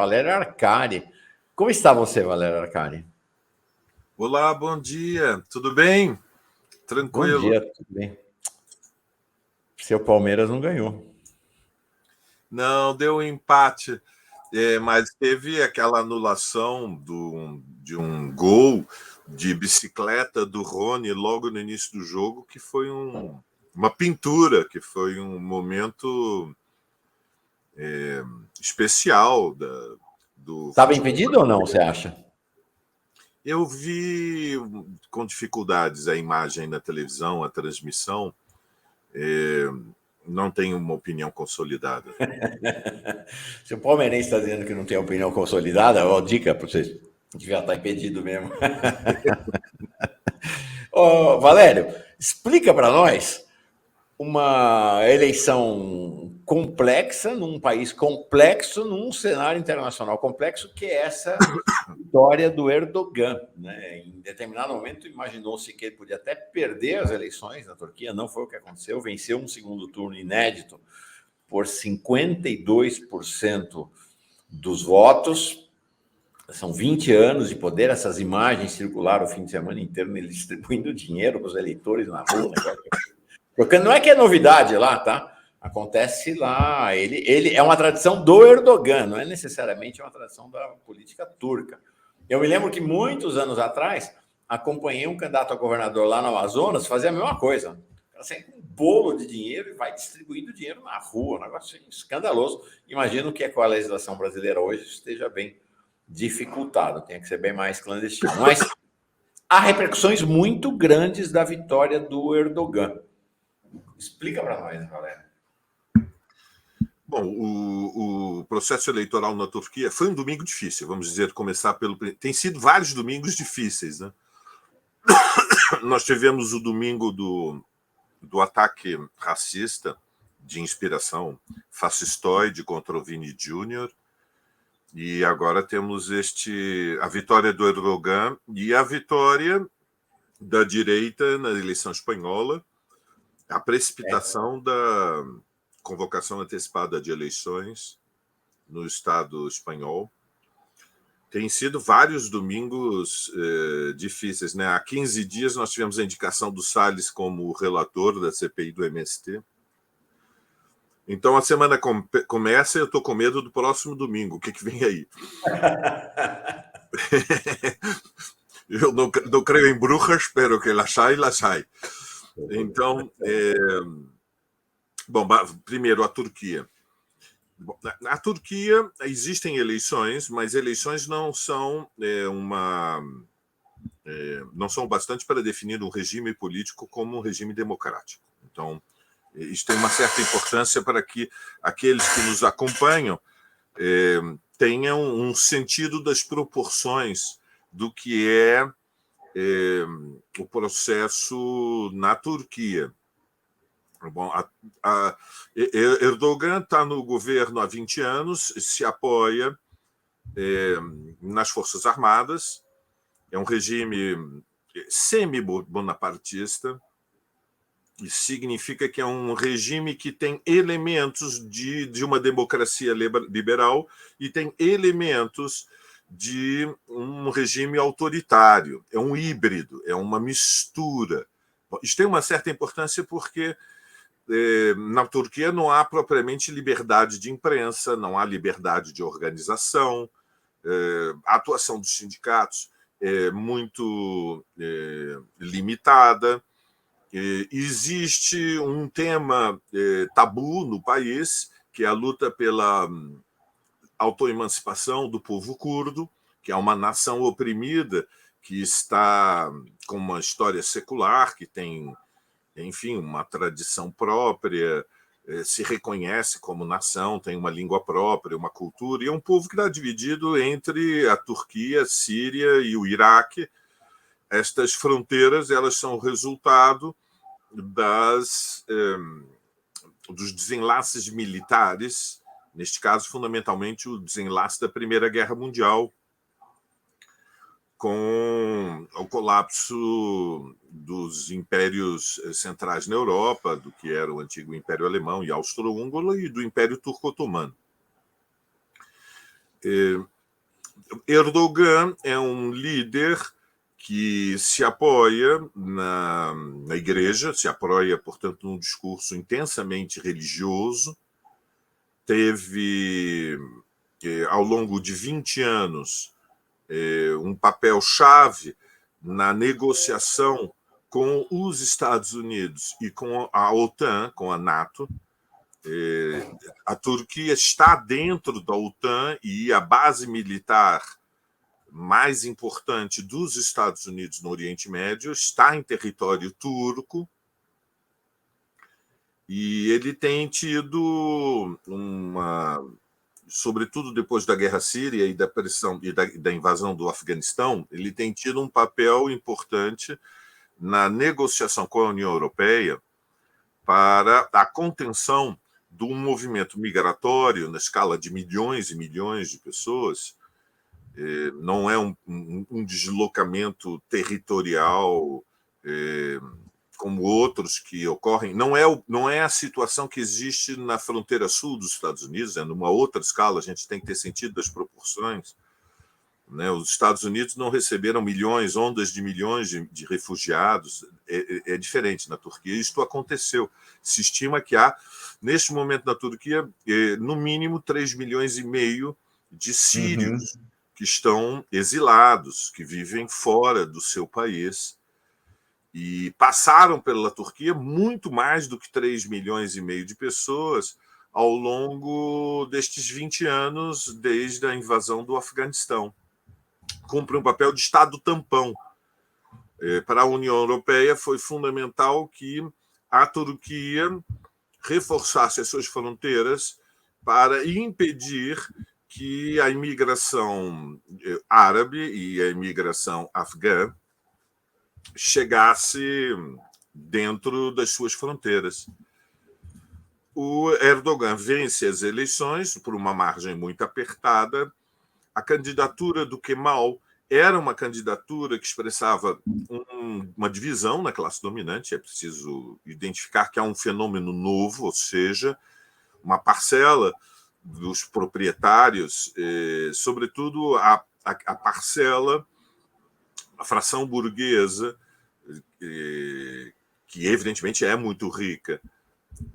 Valério Arcari. Como está você, Valério Arcari? Olá, bom dia. Tudo bem? Tranquilo. Bom dia, tudo bem. Seu Palmeiras não ganhou. Não, deu um empate, mas teve aquela anulação de um gol de bicicleta do Rony logo no início do jogo, que foi uma pintura, que foi um momento especial do Estava futebol. impedido ou não, você acha? Eu vi com dificuldades a imagem na televisão, a transmissão. Não tenho uma opinião consolidada. Se o palmeirense está dizendo que não tem opinião consolidada, ó, dica para vocês. Devia estar impedido mesmo. Ô, Valério, explica para nós uma eleição complexa num país complexo, num cenário internacional complexo, que é essa vitória do Erdogan. Né? Em determinado momento, imaginou-se que ele podia até perder as eleições na Turquia, não foi o que aconteceu, venceu um segundo turno inédito por 52% dos votos. São 20 anos de poder, essas imagens circularam o fim de semana inteiro, ele distribuindo dinheiro para os eleitores na rua, né? Porque não é que é novidade lá, tá? Acontece lá. Ele é uma tradição do Erdogan, não é necessariamente uma tradição da política turca. Eu me lembro que muitos anos atrás acompanhei um candidato a governador lá no Amazonas fazer a mesma coisa. Assim, com um bolo de dinheiro e vai distribuindo dinheiro na rua, um negócio escandaloso. Imagino que com a legislação brasileira hoje esteja bem dificultado, tem que ser bem mais clandestino. Mas há repercussões muito grandes da vitória do Erdogan. Explica para nós, Valério. Bom, o processo eleitoral na Turquia foi um domingo difícil, vamos dizer, começar pelo... Tem sido vários domingos difíceis, né? Nós tivemos o domingo do ataque racista de inspiração fascistoide contra o Vini Júnior, e agora temos a vitória do Erdogan e a vitória da direita na eleição espanhola, a precipitação da convocação antecipada de eleições no Estado espanhol. Tem sido vários domingos difíceis, né? Há 15 dias nós tivemos a indicação do Salles como relator da CPI do MST. Então a semana começa e eu estou com medo do próximo domingo. O que vem aí? Eu não creio em bruxas, espero que las hay. Então, bom, primeiro a Turquia. Na Turquia existem eleições, mas eleições não são não são bastante para definir um regime político como um regime democrático. Então, isso tem uma certa importância para que aqueles que nos acompanham tenham um sentido das proporções do que é o processo na Turquia. Bom, Erdogan está no governo há 20 anos, se apoia nas Forças Armadas, é um regime semi-bonapartista, isso significa que é um regime que tem elementos de uma democracia liberal e tem elementos de um regime autoritário. É um híbrido, é uma mistura. Isso tem uma certa importância porque na Turquia não há propriamente liberdade de imprensa, não há liberdade de organização, a atuação dos sindicatos é muito limitada. Existe um tema tabu no país, que é a luta pela autoemancipação do povo curdo, que é uma nação oprimida, que está com uma história secular, que tem, enfim, uma tradição própria, se reconhece como nação, tem uma língua própria, uma cultura, e é um povo que está dividido entre a Turquia, a Síria e o Iraque. Estas fronteiras elas são resultado dos desenlaces militares, neste caso, fundamentalmente, o desenlace da Primeira Guerra Mundial, com o colapso dos impérios centrais na Europa, do que era o antigo Império Alemão e Austro-Húngaro, e do Império Turco-Otomano. Erdogan é um líder que se apoia na igreja, se apoia, portanto, num discurso intensamente religioso. Teve, ao longo de 20 anos, um papel-chave na negociação com os Estados Unidos e com a OTAN, com a NATO. A Turquia está dentro da OTAN e a base militar mais importante dos Estados Unidos no Oriente Médio está em território turco, e ele tem tido sobretudo depois da Guerra Síria e da pressão e da invasão do Afeganistão, ele tem tido um papel importante na negociação com a União Europeia para a contenção de um movimento migratório na escala de milhões e milhões de pessoas. Não é um deslocamento territorial como outros que ocorrem. Não é a situação que existe na fronteira sul dos Estados Unidos, é numa outra escala, a gente tem que ter sentido das proporções. Né? Os Estados Unidos não receberam ondas de milhões de refugiados. É diferente na Turquia. Isto aconteceu. Se estima que há, neste momento na Turquia, no mínimo 3,5 milhões de sírios que estão exilados, que vivem fora do seu país, e passaram pela Turquia muito mais do que 3,5 milhões de pessoas ao longo destes 20 anos, desde a invasão do Afeganistão. Cumpre um papel de Estado tampão. Para a União Europeia, foi fundamental que a Turquia reforçasse as suas fronteiras para impedir que a imigração árabe e a imigração afegã chegasse dentro das suas fronteiras. O Erdogan vence as eleições por uma margem muito apertada. A candidatura do Kemal era uma candidatura que expressava uma divisão na classe dominante. É preciso identificar que há um fenômeno novo, ou seja, uma parcela dos proprietários, sobretudo a parcela, a fração burguesa, que evidentemente é muito rica,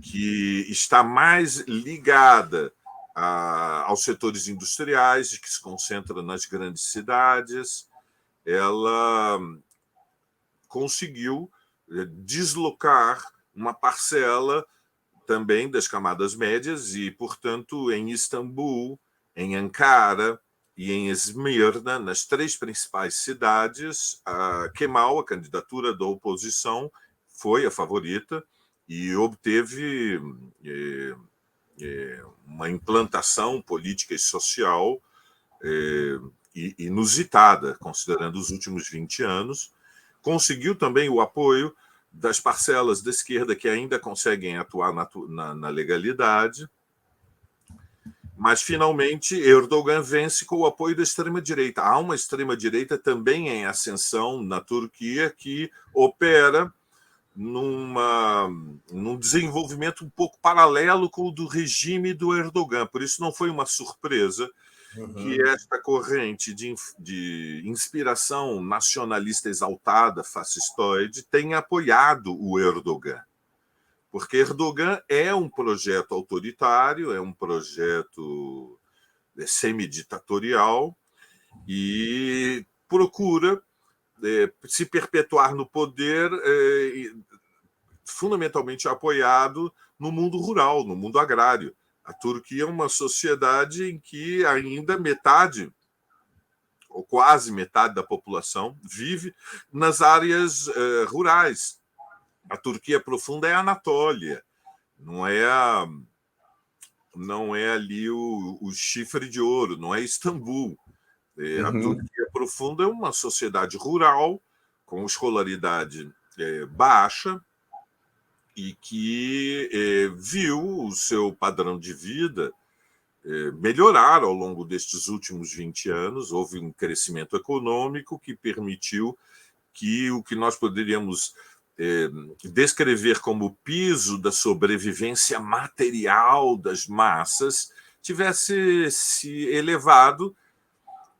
que está mais ligada aos setores industriais, que se concentra nas grandes cidades. Ela conseguiu deslocar uma parcela também das camadas médias e, portanto, em Istambul, em Ankara e em Esmirna, nas 3 principais cidades, a Kemal, a candidatura da oposição, foi a favorita e obteve uma implantação política e social inusitada, considerando os últimos 20 anos. Conseguiu também o apoio das parcelas da esquerda que ainda conseguem atuar na legalidade, mas, finalmente, Erdogan vence com o apoio da extrema-direita. Há uma extrema-direita também em ascensão na Turquia que opera num desenvolvimento um pouco paralelo com o do regime do Erdogan. Por isso, não foi uma surpresa que esta corrente de inspiração nacionalista exaltada, fascistoide, tenha apoiado o Erdogan. Porque Erdogan é um projeto autoritário, é um projeto semiditatorial e procura se perpetuar no poder, fundamentalmente apoiado no mundo rural, no mundo agrário. A Turquia é uma sociedade em que ainda metade, ou quase metade da população, vive nas áreas rurais. A Turquia profunda é a Anatólia, não é ali o chifre de ouro, não é Istambul. A Turquia profunda é uma sociedade rural, com escolaridade baixa, e que viu o seu padrão de vida melhorar ao longo destes últimos 20 anos. Houve um crescimento econômico que permitiu que o que nós poderíamos descrever como piso da sobrevivência material das massas tivesse se elevado.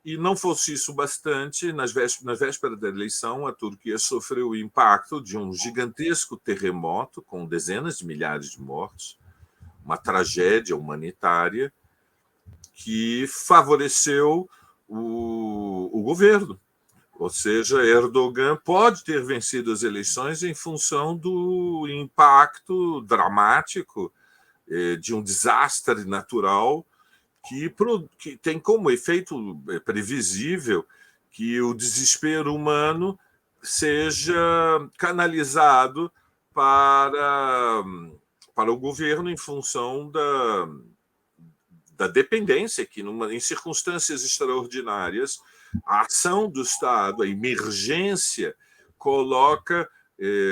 E não fosse isso bastante, na véspera da eleição, a Turquia sofreu o impacto de um gigantesco terremoto com dezenas de milhares de mortos, uma tragédia humanitária que favoreceu o governo. Ou seja, Erdogan pode ter vencido as eleições em função do impacto dramático de um desastre natural que tem como efeito previsível que o desespero humano seja canalizado para o governo em função da dependência, que em circunstâncias extraordinárias, a ação do Estado, a emergência, coloca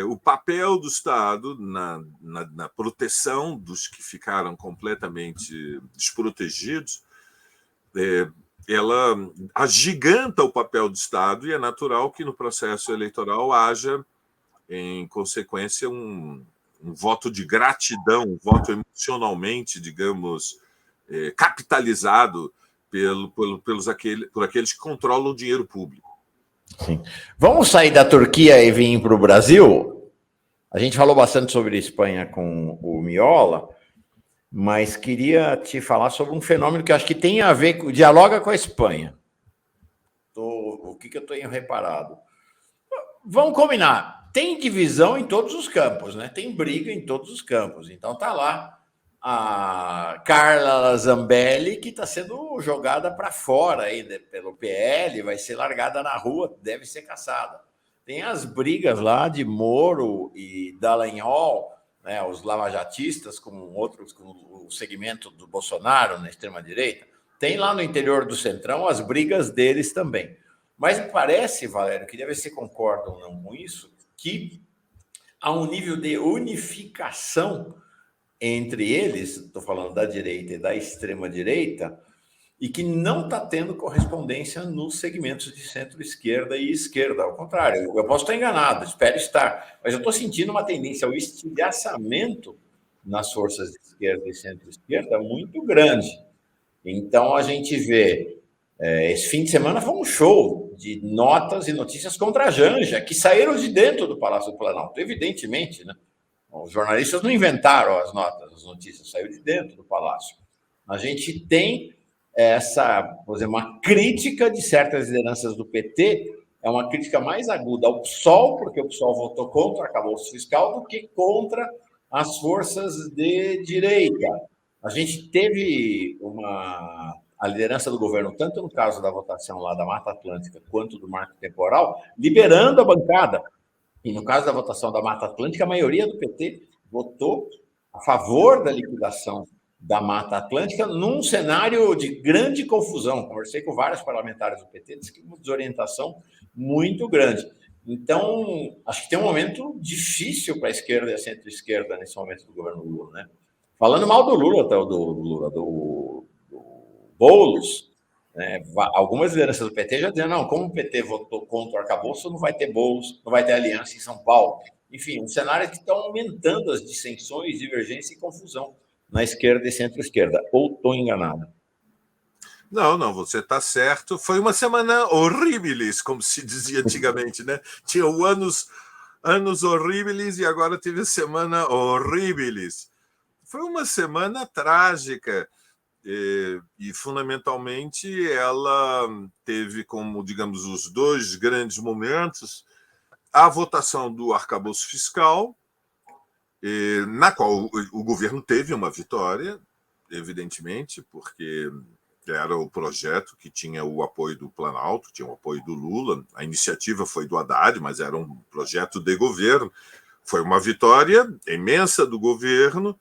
o papel do Estado na proteção dos que ficaram completamente desprotegidos, ela agiganta o papel do Estado e é natural que no processo eleitoral haja, em consequência, um voto de gratidão, um voto emocionalmente, digamos, capitalizado por aqueles que controlam o dinheiro público. Sim. Vamos sair da Turquia e vir para o Brasil? A gente falou bastante sobre a Espanha com o Miola, mas queria te falar sobre um fenômeno que eu acho que tem a ver, dialoga com a Espanha. O que eu tenho reparado? Vamos combinar, tem divisão em todos os campos, né? Tem briga em todos os campos. Então tá lá a Carla Zambelli, que está sendo jogada para fora aí pelo PL, vai ser largada na rua, deve ser caçada. Tem as brigas lá de Moro e Dallagnol, né, os lavajatistas com outros, com o segmento do Bolsonaro na extrema-direita. Tem lá no interior do Centrão as brigas deles também. Mas me parece, Valério, queria ver se você concorda ou não com isso, que há um nível de unificação entre eles, estou falando da direita e da extrema-direita, e que não está tendo correspondência nos segmentos de centro-esquerda e esquerda. Ao contrário, eu posso estar enganado, espero estar, mas eu estou sentindo uma tendência ao estilhaçamento nas forças de esquerda e centro-esquerda muito grande. Então, a gente vê, esse fim de semana foi um show de notas e notícias contra a Janja, que saíram de dentro do Palácio do Planalto, evidentemente, né? Os jornalistas não inventaram as notas, as notícias, saiu de dentro do Palácio. A gente tem essa, por exemplo, uma crítica de certas lideranças do PT, é uma crítica mais aguda ao PSOL, porque o PSOL votou contra o arcabouço fiscal, do que contra as forças de direita. A gente teve a liderança do governo, tanto no caso da votação lá da Mata Atlântica, quanto do marco temporal, liberando a bancada. E no caso da votação da Mata Atlântica, a maioria do PT votou a favor da liquidação da Mata Atlântica num cenário de grande confusão. Conversei com vários parlamentares do PT, disse que uma desorientação muito grande. Então, acho que tem um momento difícil para a esquerda e a centro-esquerda nesse momento do governo Lula, né? Falando mal do Lula, até do Boulos, né? Algumas lideranças do PT já dizendo, não, como o PT votou contra o arcabouço, não vai ter Boulos, não vai ter aliança em São Paulo. Enfim, um cenário que está aumentando as dissensões, divergência e confusão na esquerda e centro-esquerda. Ou estou enganado? Não, você está certo. Foi uma semana horribilis, como se dizia antigamente, né? Tinha anos horribilis e agora teve semana horribilis. Foi uma semana trágica. E fundamentalmente ela teve como, digamos, os dois grandes momentos a votação do arcabouço fiscal, na qual o governo teve uma vitória, evidentemente, porque era o projeto que tinha o apoio do Planalto, tinha o apoio do Lula, a iniciativa foi do Haddad, mas era um projeto de governo. Foi uma vitória imensa do governo,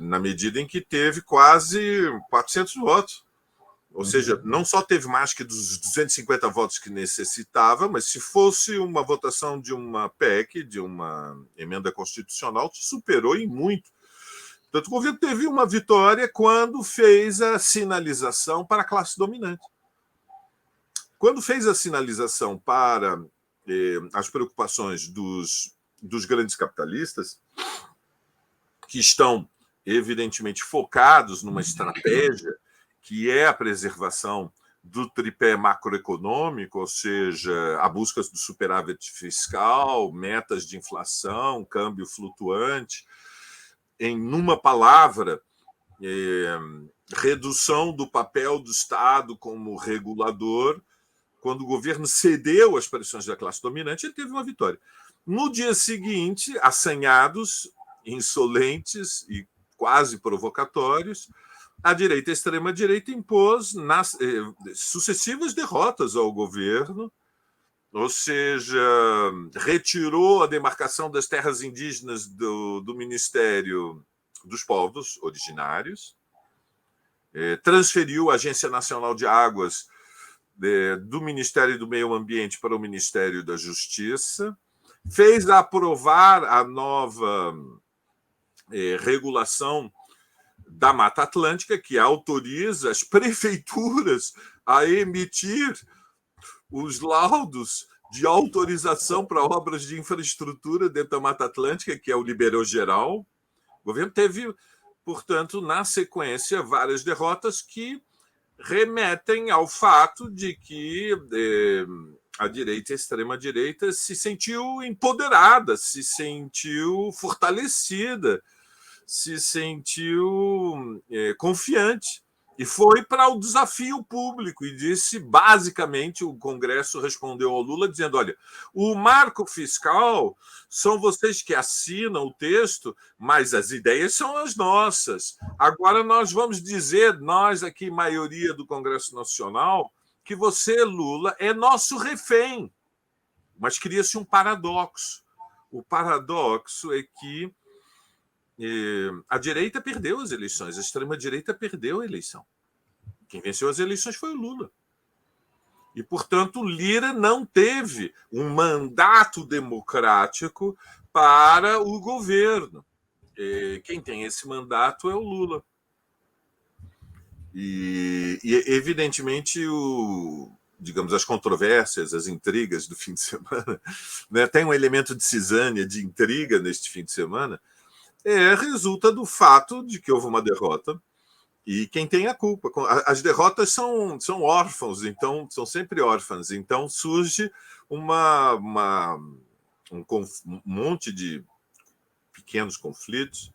na medida em que teve quase 400 votos. Ou seja, não só teve mais que dos 250 votos que necessitava, mas se fosse uma votação de uma PEC, de uma emenda constitucional, superou em muito. Portanto, o governo teve uma vitória quando fez a sinalização para a classe dominante. Quando fez a sinalização para as preocupações dos grandes capitalistas, que estão evidentemente focados numa estratégia que é a preservação do tripé macroeconômico, ou seja, a busca do superávit fiscal, metas de inflação, câmbio flutuante, numa palavra, redução do papel do Estado como regulador. Quando o governo cedeu às pressões da classe dominante, ele teve uma vitória. No dia seguinte, assanhados, insolentes e quase provocatórios, a direita e a extrema-direita impôs sucessivas derrotas ao governo, ou seja, retirou a demarcação das terras indígenas do Ministério dos Povos Originários, transferiu a Agência Nacional de Águas do Ministério do Meio Ambiente para o Ministério da Justiça, fez aprovar a nova regulação da Mata Atlântica, que autoriza as prefeituras a emitir os laudos de autorização para obras de infraestrutura dentro da Mata Atlântica, que é o liberou geral. O governo teve, portanto, na sequência, várias derrotas que remetem ao fato de que a direita e a extrema-direita se sentiu empoderada, se sentiu fortalecida, se sentiu confiante e foi para o desafio público e disse, basicamente, o Congresso respondeu ao Lula dizendo, olha, o marco fiscal são vocês que assinam o texto, mas as ideias são as nossas. Agora nós vamos dizer, nós aqui, maioria do Congresso Nacional, que você, Lula, é nosso refém. Mas cria-se um paradoxo. O paradoxo é que a direita perdeu as eleições, a extrema-direita perdeu a eleição. Quem venceu as eleições foi o Lula. E, portanto, o Lira não teve um mandato democrático para o governo. Quem tem esse mandato é o Lula. E evidentemente, digamos, as controvérsias, as intrigas do fim de semana, né, tem um elemento de cisânia, de intriga neste fim de semana, resulta do fato de que houve uma derrota e quem tem a culpa. As derrotas são órfãos, então são sempre órfãs. Então surge um monte de pequenos conflitos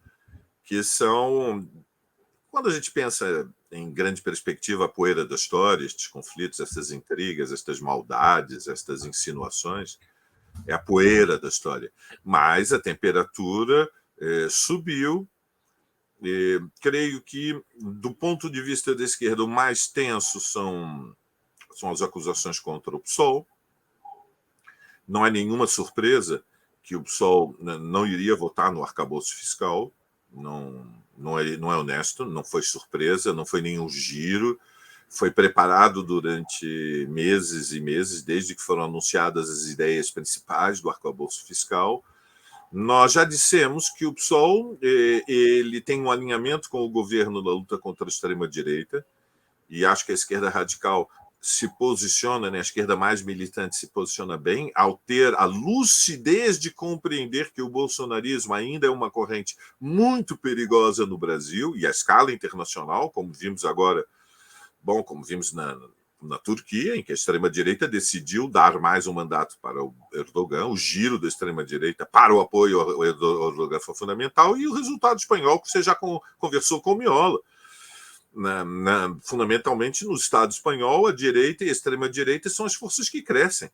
que são, quando a gente pensa em grande perspectiva, a poeira da história, estes conflitos, essas intrigas, estas maldades, estas insinuações, é a poeira da história. Mas a temperatura subiu. Creio que, do ponto de vista da esquerda, o mais tenso são as acusações contra o PSOL. Não é nenhuma surpresa que o PSOL não iria votar no arcabouço fiscal. Não é honesto, não foi surpresa, não foi nenhum giro. Foi preparado durante meses e meses, desde que foram anunciadas as ideias principais do arcabouço fiscal. Nós já dissemos que o PSOL ele tem um alinhamento com o governo na luta contra a extrema-direita, e acho que a esquerda radical se posiciona, né, a esquerda mais militante se posiciona bem, ao ter a lucidez de compreender que o bolsonarismo ainda é uma corrente muito perigosa no Brasil, e à escala internacional, como vimos agora, como vimos na Turquia, em que a extrema-direita decidiu dar mais um mandato para o Erdogan, o giro da extrema-direita para o apoio ao Erdogan foi fundamental, e o resultado espanhol, que você já conversou com o Miola. Fundamentalmente, no Estado espanhol, a direita e a extrema-direita são as forças que crescem.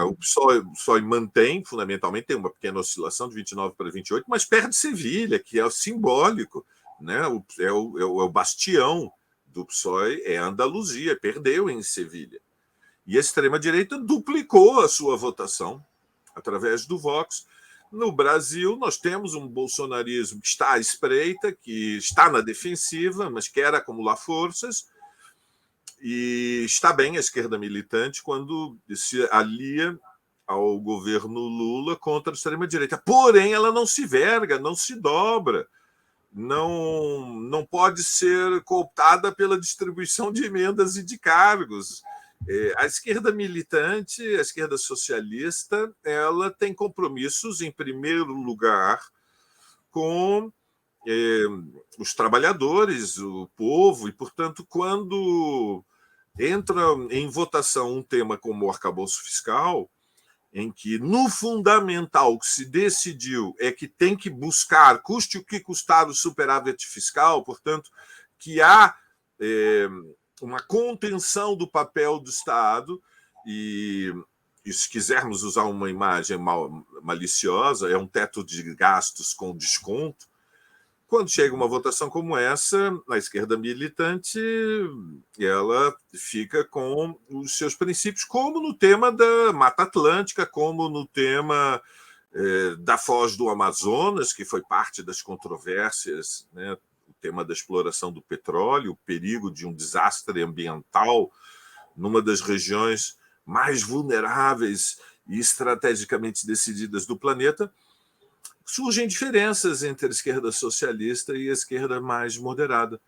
O PSOE mantém, fundamentalmente, tem uma pequena oscilação de 29 para 28, mas perde Sevilha, que é o simbólico, né? É o bastião do PSOE, é a Andaluzia, perdeu em Sevilha. E a extrema-direita duplicou a sua votação através do Vox. No Brasil, nós temos um bolsonarismo que está à espreita, que está na defensiva, mas quer acumular forças, e está bem a esquerda militante quando se alia ao governo Lula contra a extrema-direita. Porém, ela não se verga, não se dobra, não pode ser cooptada pela distribuição de emendas e de cargos. A esquerda militante, a esquerda socialista, ela tem compromissos, em primeiro lugar, com os trabalhadores, o povo, e, portanto, quando entra em votação um tema como o arcabouço fiscal, em que, no fundamental, o que se decidiu é que tem que buscar, custe o que custar, o superávit fiscal, portanto, que há uma contenção do papel do Estado, e se quisermos usar uma imagem maliciosa, é um teto de gastos com desconto. Quando chega uma votação como essa, a esquerda militante ela fica com os seus princípios, como no tema da Mata Atlântica, como no tema da Foz do Amazonas, que foi parte das controvérsias, né? O tema da exploração do petróleo, o perigo de um desastre ambiental numa das regiões mais vulneráveis e estrategicamente decididas do planeta. Surgem diferenças entre a esquerda socialista e a esquerda mais moderada.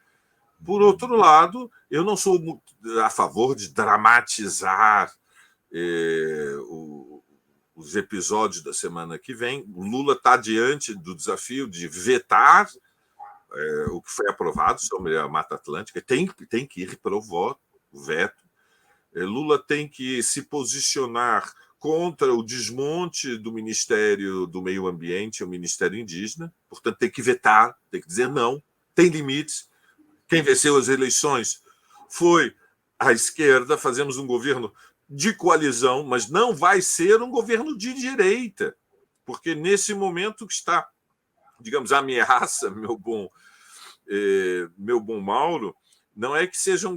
Por outro lado, eu não sou a favor de dramatizar os episódios da semana que vem. O Lula está diante do desafio de vetar o que foi aprovado sobre a Mata Atlântica. Tem que ir para o veto. Lula tem que se posicionar contra o desmonte do Ministério do Meio Ambiente, o Ministério Indígena, portanto, tem que vetar, tem que dizer não, tem limites. Quem venceu as eleições foi a esquerda, fazemos um governo de coalizão, mas não vai ser um governo de direita, porque nesse momento que está, digamos, a ameaça, meu bom Mauro, não é que seja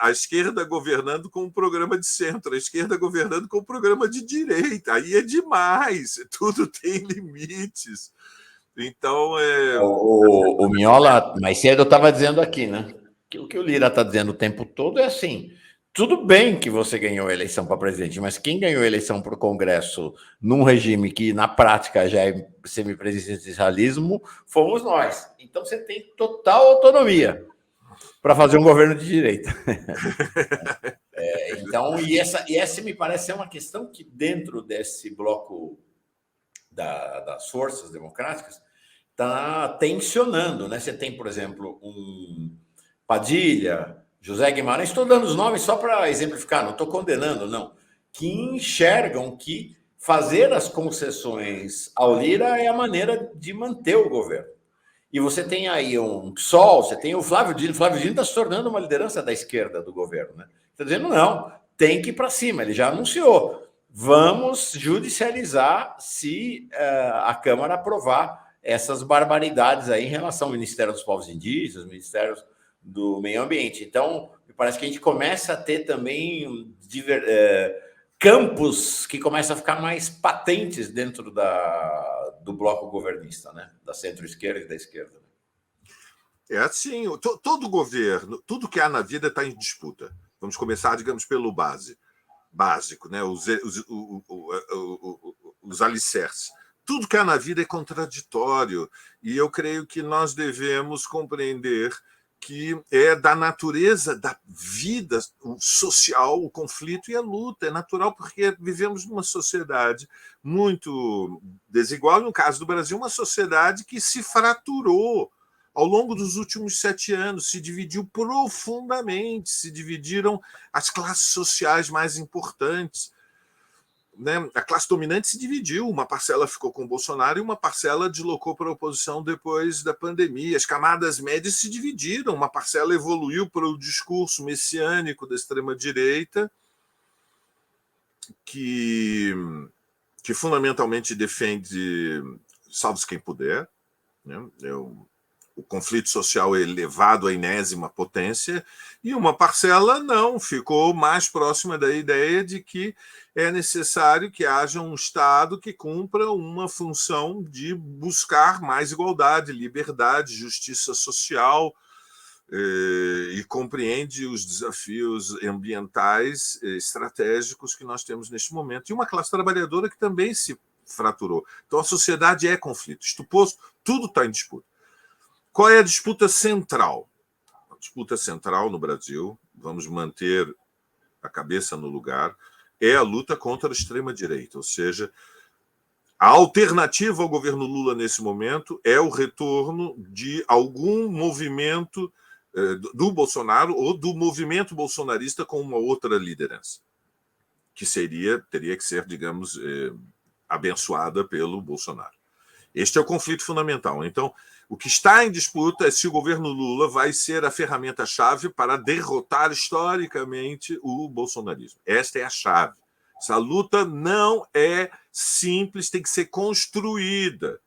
a esquerda governando com um programa de centro, a esquerda governando com um programa de direita. Aí é demais, tudo tem limites. Então, O Miola, mais cedo eu estava dizendo aqui, né? Que o que o Lira está dizendo o tempo todo é assim: tudo bem que você ganhou a eleição para presidente, mas quem ganhou a eleição para o Congresso num regime que, na prática, já é semipresidencialismo, fomos nós. Então você tem total autonomia para fazer um governo de direita. Então, e essa me parece ser uma questão que, dentro desse bloco das forças democráticas, está tensionando, né? Você tem, por exemplo, um Padilha, José Guimarães, estou dando os nomes só para exemplificar, não estou condenando, não, que enxergam que fazer as concessões ao Lira é a maneira de manter o governo. E você tem aí um PSOL, você tem o Flávio Dino está se tornando uma liderança da esquerda do governo, né? Está dizendo, não, tem que ir para cima, ele já anunciou, vamos judicializar se a Câmara aprovar essas barbaridades aí em relação ao Ministério dos Povos Indígenas, Ministérios do Meio Ambiente. Então, me parece que a gente começa a ter também campos que começam a ficar mais patentes dentro do bloco governista, né? Da centro-esquerda e da esquerda. É assim, todo governo, tudo que há na vida está em disputa. Vamos começar, digamos, pelo básico, né? Os alicerces. Tudo que há na vida é contraditório, e eu creio que nós devemos compreender que é da natureza da vida social o conflito e a luta. É natural, porque vivemos numa sociedade muito desigual. No caso do Brasil, uma sociedade que se fraturou ao longo dos últimos 7 anos, se dividiu profundamente, se dividiram as classes sociais mais importantes. Né? A classe dominante se dividiu, uma parcela ficou com o Bolsonaro e uma parcela deslocou para a oposição depois da pandemia. As camadas médias se dividiram, uma parcela evoluiu para o discurso messiânico da extrema-direita, que fundamentalmente defende salve-se quem puder, né? O conflito social é elevado à enésima potência, e uma parcela não, ficou mais próxima da ideia de que é necessário que haja um Estado que cumpra uma função de buscar mais igualdade, liberdade, justiça social, e compreende os desafios ambientais estratégicos que nós temos neste momento. E uma classe trabalhadora que também se fraturou. Então a sociedade é conflito. Isto posto, tudo está em disputa. Qual é a disputa central? A disputa central no Brasil, vamos manter a cabeça no lugar, é a luta contra a extrema-direita, ou seja, A alternativa ao governo Lula nesse momento é o retorno de algum movimento do Bolsonaro ou do movimento bolsonarista com uma outra liderança, que teria que ser, digamos, abençoada pelo Bolsonaro. Este é o conflito fundamental. Então, o que está em disputa é se o governo Lula vai ser a ferramenta-chave para derrotar historicamente o bolsonarismo. Esta é a chave. Essa luta não é simples, tem que ser construída.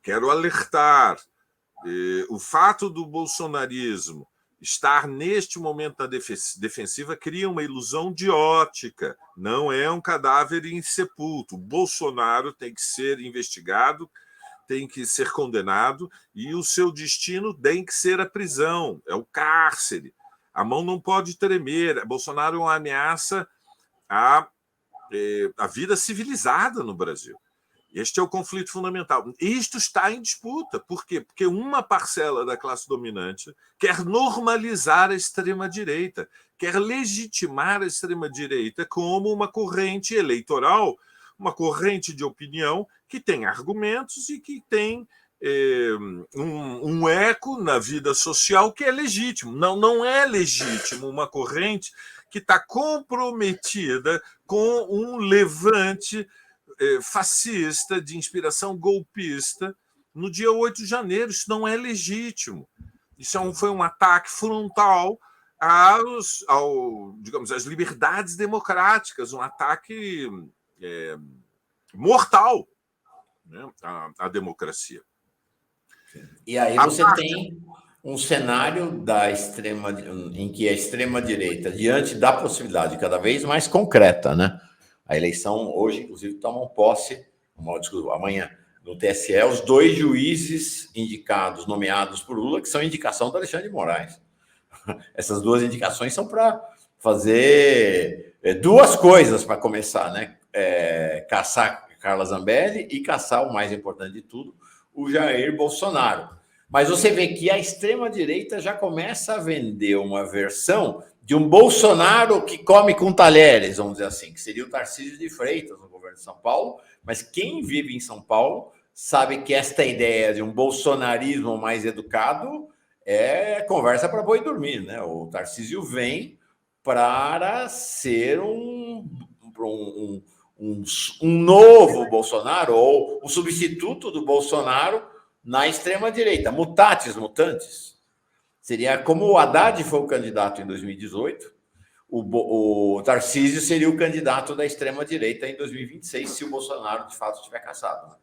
Quero alertar. O fato do bolsonarismo estar neste momento na defensiva cria uma ilusão de ótica. Não é um cadáver insepulto. O Bolsonaro tem que ser investigado, tem que ser condenado e o seu destino tem que ser a prisão, é o cárcere. A mão não pode tremer. Bolsonaro é uma ameaça à vida civilizada no Brasil. Este é o conflito fundamental. Isto está em disputa. Por quê? Porque uma parcela da classe dominante quer normalizar a extrema-direita, quer legitimar a extrema-direita como uma corrente eleitoral, uma corrente de opinião que tem argumentos e que tem um eco na vida social que é legítimo. Não é legítimo uma corrente que está comprometida com um levante fascista, de inspiração golpista, no dia 8 de janeiro. Isso não é legítimo. Isso foi um ataque frontal digamos, às liberdades democráticas, um ataque mortal, né, à democracia. E aí você tem um cenário em que a extrema-direita, diante da possibilidade cada vez mais concreta, né? A eleição hoje, inclusive, tomam posse, amanhã, no TSE, os 2 juízes indicados, nomeados por Lula, que são indicação do Alexandre de Moraes. Essas 2 indicações são para fazer 2 coisas para começar, né? Caçar Carla Zambelli e caçar, o mais importante de tudo, o Jair Bolsonaro. Mas você vê que a extrema-direita já começa a vender uma versão de um Bolsonaro que come com talheres, vamos dizer assim, que seria o Tarcísio de Freitas no governo de São Paulo. Mas quem vive em São Paulo sabe que esta ideia de um bolsonarismo mais educado é conversa para boi dormir, né? O Tarcísio vem para ser um novo Bolsonaro, ou um substituto do Bolsonaro na extrema-direita. Mutatis mutantes. Seria como o Haddad foi o candidato em 2018, o Tarcísio seria o candidato da extrema-direita em 2026, se o Bolsonaro, de fato, estiver cassado.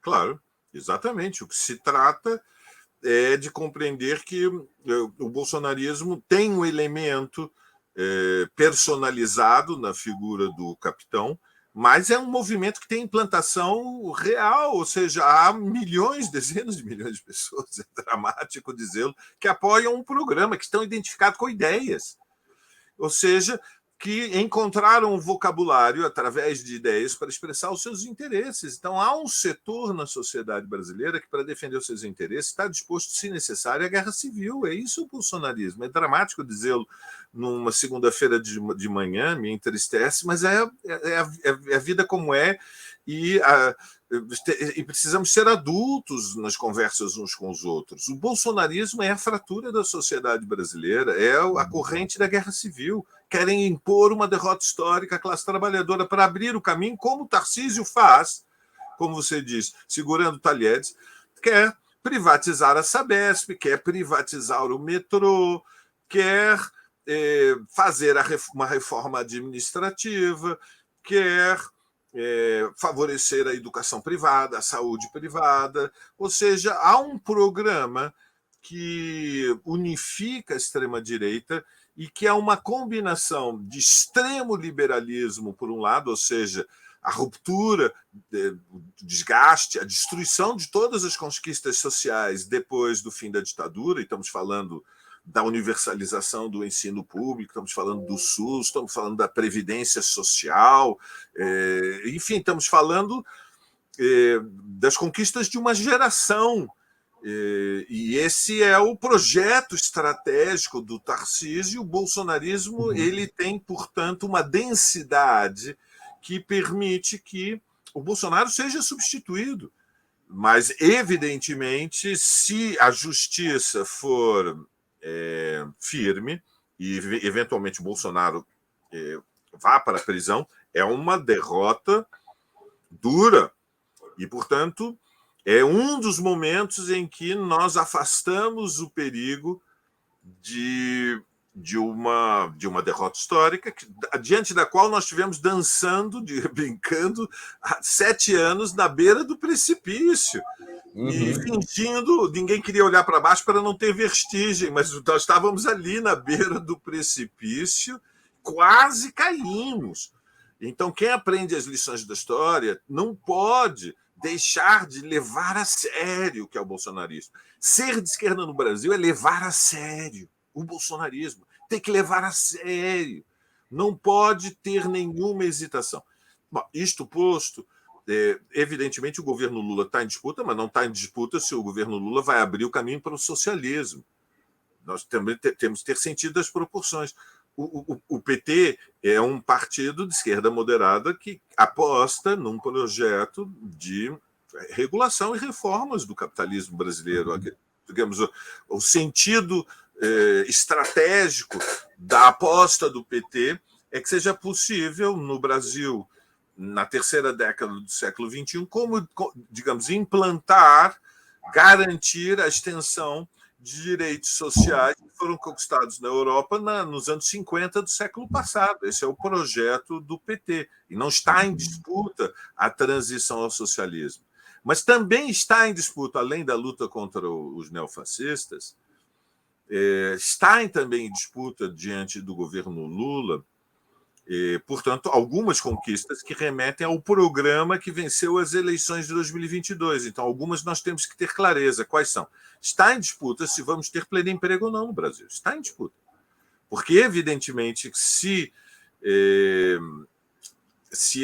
Claro, exatamente. O que se trata é de compreender que o bolsonarismo tem um elemento personalizado na figura do capitão, mas é um movimento que tem implantação real, ou seja, há milhões, dezenas de milhões de pessoas, é dramático dizê-lo, que apoiam um programa, que estão identificados com ideias. Ou seja, que encontraram um vocabulário através de ideias para expressar os seus interesses. Então, há um setor na sociedade brasileira que, para defender os seus interesses, está disposto, se necessário, à guerra civil. É isso o bolsonarismo. É dramático dizê-lo numa segunda-feira de manhã, me entristece, mas é a vida como é, e precisamos ser adultos nas conversas uns com os outros. O bolsonarismo é a fratura da sociedade brasileira, é a corrente da guerra civil. Querem impor uma derrota histórica à classe trabalhadora para abrir o caminho, como o Tarcísio faz, como você diz, segurando talheres, quer privatizar a Sabesp, quer privatizar o metrô, quer fazer uma reforma administrativa, quer favorecer a educação privada, a saúde privada. Ou seja, há um programa que unifica a extrema-direita e que é uma combinação de extremo liberalismo, por um lado, ou seja, a ruptura, o desgaste, a destruição de todas as conquistas sociais depois do fim da ditadura, e estamos falando da universalização do ensino público, estamos falando do SUS, estamos falando da Previdência Social, enfim, estamos falando das conquistas de uma geração. E esse é o projeto estratégico do Tarcísio. O bolsonarismo ele tem, portanto, uma densidade que permite que o Bolsonaro seja substituído. Mas, evidentemente, se a justiça for firme e, eventualmente, o Bolsonaro vá para a prisão, é uma derrota dura. E, portanto, é um dos momentos em que nós afastamos o perigo de uma derrota histórica, diante da qual nós estivemos dançando, brincando, há 7 anos na beira do precipício. E fingindo, ninguém queria olhar para baixo para não ter vertigem, mas nós estávamos ali na beira do precipício, quase caímos. Então, quem aprende as lições da história não pode deixar de levar a sério o que é o bolsonarismo. Ser de esquerda no Brasil é levar a sério o bolsonarismo. Tem que levar a sério. Não pode ter nenhuma hesitação. Bom, isto posto, evidentemente o governo Lula está em disputa, mas não está em disputa se o governo Lula vai abrir o caminho para o socialismo. Nós também temos que ter sentido as proporções. O PT é um partido de esquerda moderada que aposta num projeto de regulação e reformas do capitalismo brasileiro. Digamos, o sentido estratégico da aposta do PT é que seja possível, no Brasil, na terceira década do século XXI, digamos, implantar, garantir a extensão de direitos sociais que foram conquistados na Europa nos anos 50 do século passado. Esse é o projeto do PT. E não está em disputa a transição ao socialismo. Mas também está em disputa, além da luta contra os neofascistas, está também em disputa diante do governo Lula, portanto, algumas conquistas que remetem ao programa que venceu as eleições de 2022. Então, algumas nós temos que ter clareza. Quais são? Está em disputa se vamos ter pleno emprego ou não no Brasil. Está em disputa. Porque, evidentemente, se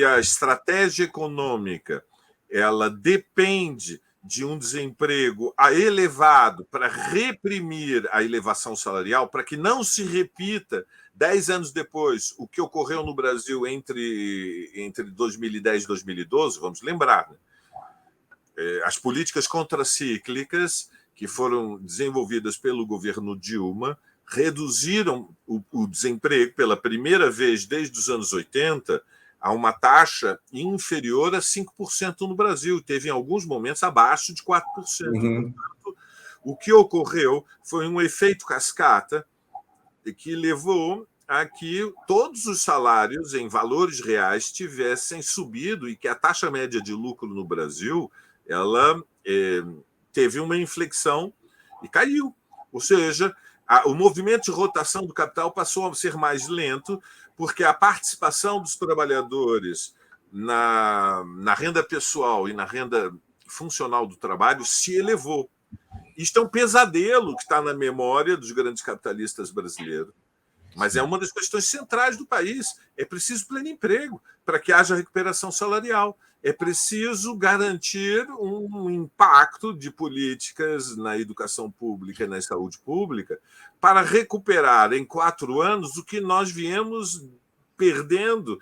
a estratégia econômica ela depende de um desemprego elevado para reprimir a elevação salarial, para que não se repita 10 anos depois o que ocorreu no Brasil entre 2010 e 2012, vamos lembrar, né? As políticas contracíclicas que foram desenvolvidas pelo governo Dilma reduziram o desemprego pela primeira vez desde os anos 80 a uma taxa inferior a 5% no Brasil. Teve, em alguns momentos, abaixo de 4%. Portanto, o que ocorreu foi um efeito cascata que levou a que todos os salários em valores reais tivessem subido e que a taxa média de lucro no Brasil ela teve uma inflexão e caiu. Ou seja, o movimento de rotação do capital passou a ser mais lento, porque a participação dos trabalhadores na renda pessoal e na renda funcional do trabalho se elevou. Isto é um pesadelo que está na memória dos grandes capitalistas brasileiros, mas é uma das questões centrais do país. É preciso pleno emprego para que haja recuperação salarial. É preciso garantir um impacto de políticas na educação pública e na saúde pública para recuperar em 4 anos o que nós viemos perdendo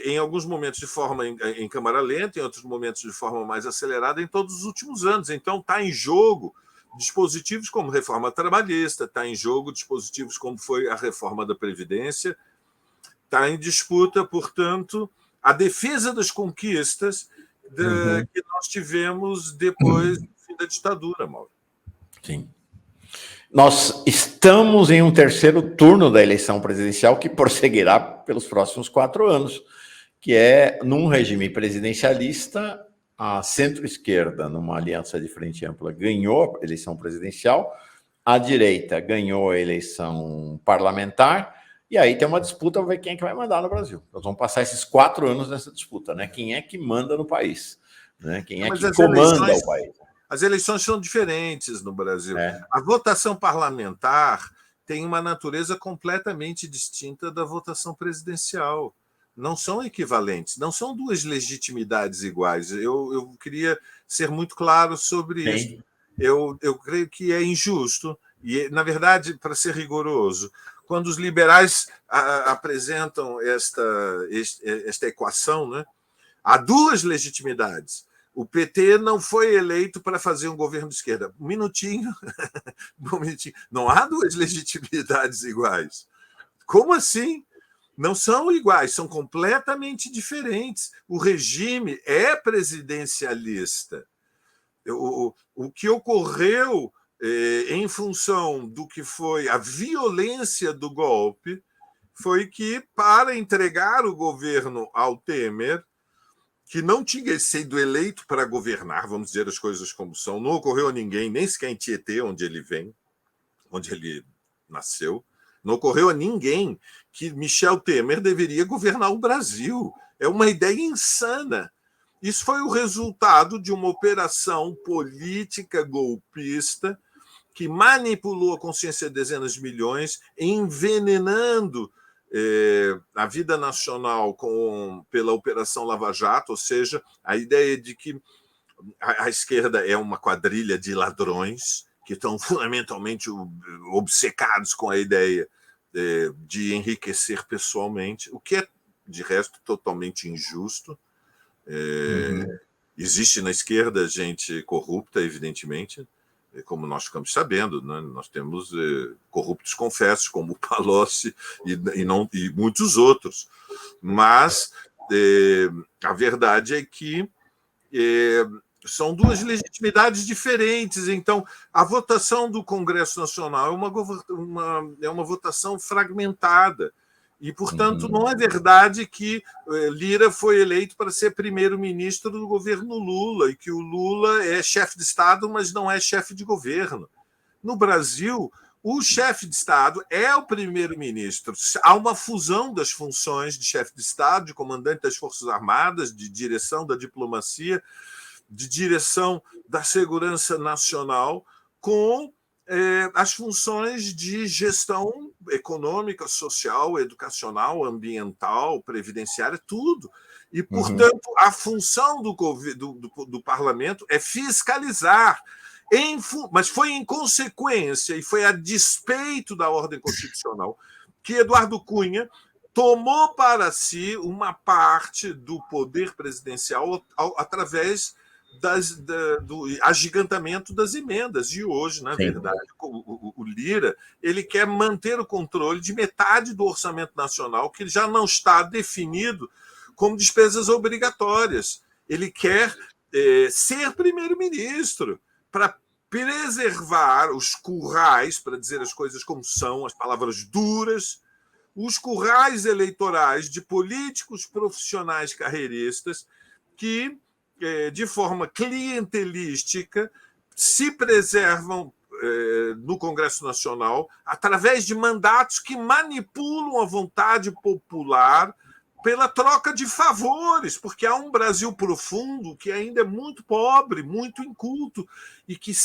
em alguns momentos de forma em câmara lenta, em outros momentos de forma mais acelerada em todos os últimos anos. Então, está em jogo dispositivos como reforma trabalhista, está em jogo dispositivos como foi a reforma da Previdência, está em disputa, portanto, a defesa das conquistas que nós tivemos depois do fim da ditadura, Mauro. Sim. Nós estamos em um terceiro turno da eleição presidencial que prosseguirá pelos próximos 4 anos, que é num regime presidencialista, a centro-esquerda, numa aliança de frente ampla, ganhou a eleição presidencial, a direita ganhou a eleição parlamentar, e aí tem uma disputa para ver quem é que vai mandar no Brasil. Nós vamos passar esses 4 anos nessa disputa, né? Quem é que manda no país? Né? Quem é que comanda o país? As eleições são diferentes no Brasil. A votação parlamentar tem uma natureza completamente distinta da votação presidencial. Não são equivalentes, não são 2 legitimidades iguais. Eu queria ser muito claro sobre isso. Eu creio que é injusto, e, na verdade, para ser rigoroso, quando os liberais apresentam esta equação, né, Há duas legitimidades. O PT não foi eleito para fazer um governo de esquerda. Um minutinho. Um minutinho. Não há duas legitimidades iguais. Como assim? Não são iguais, são completamente diferentes. O regime é presidencialista. O que ocorreu em função do que foi a violência do golpe foi que, para entregar o governo ao Temer, que não tinha sido eleito para governar, vamos dizer as coisas como são, não ocorreu a ninguém, nem sequer em Tietê, onde ele vem, onde ele nasceu, não ocorreu a ninguém que Michel Temer deveria governar o Brasil. É uma ideia insana. Isso foi o resultado de uma operação política golpista que manipulou a consciência de dezenas de milhões, envenenando a vida nacional pela Operação Lava Jato, ou seja, a ideia de que a esquerda é uma quadrilha de ladrões que estão fundamentalmente obcecados com a ideia de enriquecer pessoalmente, o que é, de resto, totalmente injusto. Existe na esquerda gente corrupta, evidentemente, como nós ficamos sabendo, né? Nós temos corruptos confessos, como o Palocci e muitos outros. Mas a verdade é que são duas legitimidades diferentes. Então, a votação do Congresso Nacional é uma votação fragmentada. E, portanto, não é verdade que Lira foi eleito para ser primeiro-ministro do governo Lula e que o Lula é chefe de Estado, mas não é chefe de governo. No Brasil, o chefe de Estado é o primeiro-ministro. Há uma fusão das funções de chefe de Estado, de comandante das Forças Armadas, de direção da diplomacia, de direção da segurança nacional, com as funções de gestão econômica, social, educacional, ambiental, previdenciária, tudo. E, portanto, a função do parlamento é fiscalizar. Mas foi em consequência e foi a despeito da ordem constitucional que Eduardo Cunha tomou para si uma parte do poder presidencial através do agigantamento das emendas. E hoje, na verdade, o Lira ele quer manter o controle de metade do orçamento nacional, que já não está definido como despesas obrigatórias. Ele quer ser primeiro-ministro para preservar os currais, para dizer as coisas como são, as palavras duras, os currais eleitorais de políticos profissionais carreiristas que, de forma clientelística, se preservam no Congresso Nacional através de mandatos que manipulam a vontade popular pela troca de favores, porque há um Brasil profundo que ainda é muito pobre, muito inculto, e que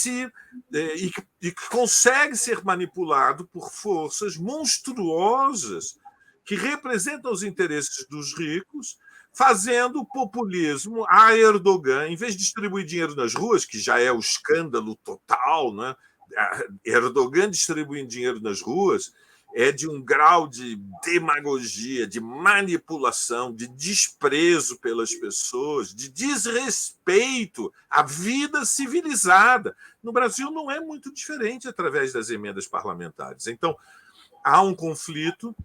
consegue ser manipulado por forças monstruosas que representam os interesses dos ricos, fazendo populismo a Erdogan, em vez de distribuir dinheiro nas ruas, que já é o escândalo total, né? Erdogan distribuindo dinheiro nas ruas é de um grau de demagogia, de manipulação, de desprezo pelas pessoas, de desrespeito à vida civilizada. No Brasil não é muito diferente através das emendas parlamentares. Então, há um conflito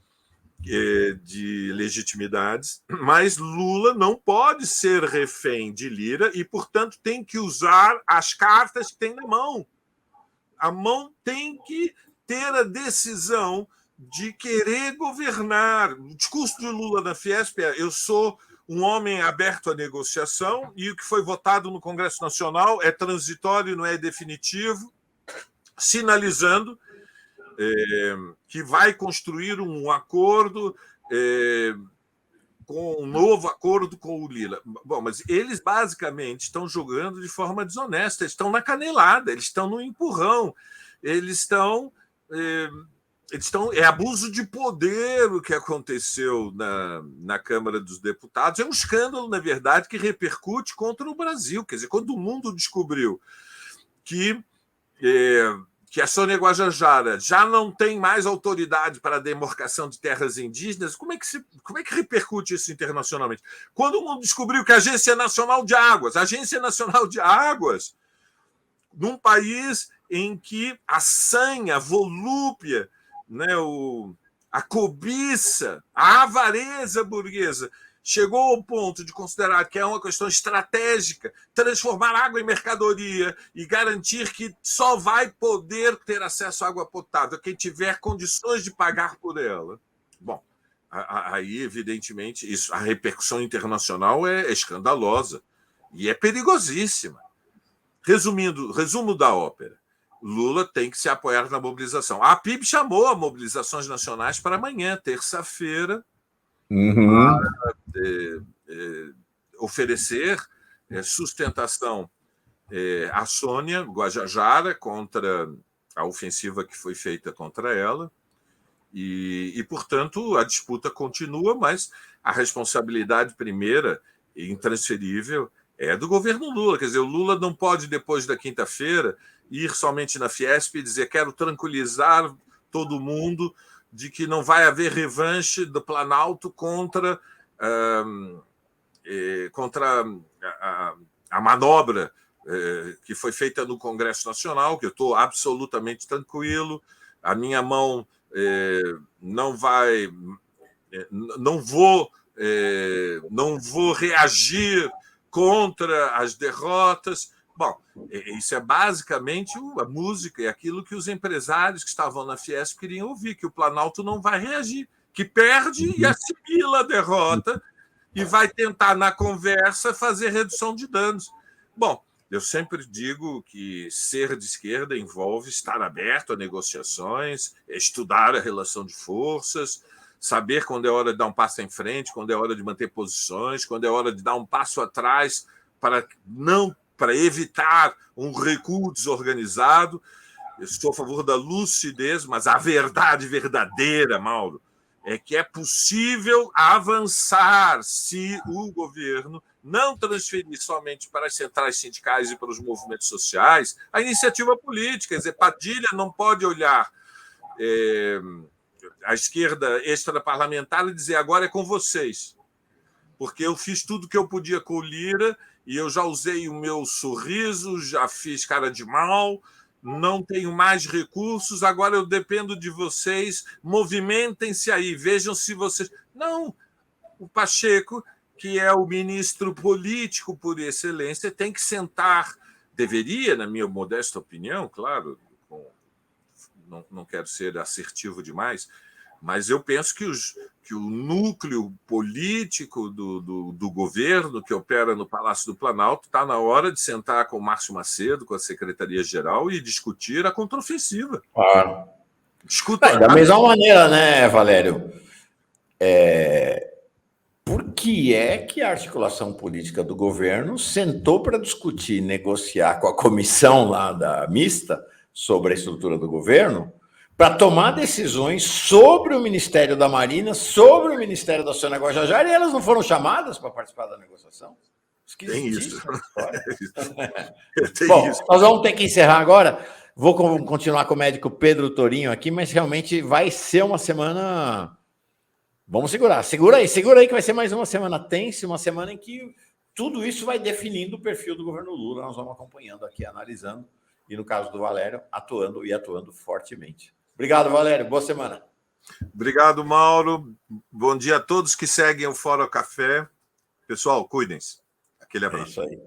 de legitimidades, mas Lula não pode ser refém de Lira e, portanto, tem que usar as cartas que tem na mão. A mão tem que ter a decisão de querer governar. O discurso de Lula na Fiesp é: eu sou um homem aberto à negociação e o que foi votado no Congresso Nacional é transitório, não é definitivo, sinalizando que vai construir um acordo, um novo acordo com o Lula. Bom, mas eles basicamente estão jogando de forma desonesta, eles estão na canelada, eles estão no empurrão, eles estão é abuso de poder o que aconteceu na Câmara dos Deputados. É um escândalo, na verdade, que repercute contra o Brasil. Quer dizer, quando o mundo descobriu que que a Sônia Guajajara já não tem mais autoridade para a demarcação de terras indígenas, como é que repercute isso internacionalmente? Quando o mundo descobriu que a Agência Nacional de Águas, num país em que a sanha, a volúpia, né, a cobiça, a avareza burguesa chegou ao ponto de considerar que é uma questão estratégica transformar água em mercadoria e garantir que só vai poder ter acesso à água potável quem tiver condições de pagar por ela. Bom, aí, evidentemente, a repercussão internacional é escandalosa e é perigosíssima. Resumo da ópera. Lula tem que se apoiar na mobilização. A PIB chamou a mobilizações nacionais para amanhã, terça-feira, para oferecer sustentação à Sônia Guajajara contra a ofensiva que foi feita contra ela. E, portanto, a disputa continua, mas a responsabilidade primeira e intransferível é do governo Lula. Quer dizer, o Lula não pode, depois da quinta-feira, ir somente na Fiesp e dizer quero tranquilizar todo mundo de que não vai haver revanche do Planalto contra a manobra que foi feita no Congresso Nacional, que eu estou absolutamente tranquilo, a minha mão não vou reagir contra as derrotas. Bom, isso é basicamente a música e aquilo que os empresários que estavam na Fiesp queriam ouvir, que o Planalto não vai reagir, que perde e assimila a derrota e vai tentar, na conversa, fazer redução de danos. Bom, eu sempre digo que ser de esquerda envolve estar aberto a negociações, estudar a relação de forças, saber quando é hora de dar um passo em frente, quando é hora de manter posições, quando é hora de dar um passo atrás para evitar um recuo desorganizado. Eu estou a favor da lucidez, mas a verdade verdadeira, Mauro, é que é possível avançar se o governo não transferir somente para as centrais sindicais e para os movimentos sociais a iniciativa política. Quer dizer, Padilha não pode olhar a esquerda extraparlamentar e dizer agora é com vocês, porque eu fiz tudo que eu podia com o Lira e eu já usei o meu sorriso, já fiz cara de mal, não tenho mais recursos, agora eu dependo de vocês, movimentem-se aí, vejam se vocês... Não, o Pacheco, que é o ministro político por excelência, tem que sentar, deveria, na minha modesta opinião, claro, não quero ser assertivo demais, mas eu penso que o núcleo político do governo que opera no Palácio do Planalto está na hora de sentar com o Márcio Macedo, com a Secretaria-Geral, e discutir a contraofensiva. Claro. Da mesma maneira, né, Valério? Por que é que a articulação política do governo sentou para discutir, negociar com a comissão lá da mista sobre a estrutura do governo, para tomar decisões sobre o Ministério da Marina, sobre o Ministério da Sônia Guajajara, e elas não foram chamadas para participar da negociação? Tem isso. Bom, nós vamos ter que encerrar agora. Vou continuar com o médico Pedro Torinho aqui, mas realmente vai ser uma semana... Vamos segurar. Segura aí que vai ser mais uma semana tensa, uma semana em que tudo isso vai definindo o perfil do governo Lula. Nós vamos acompanhando aqui, analisando, e no caso do Valério, atuando fortemente. Obrigado, Valério. Boa semana. Obrigado, Mauro. Bom dia a todos que seguem o Fora Café. Pessoal, cuidem-se. Aquele abraço. É isso aí.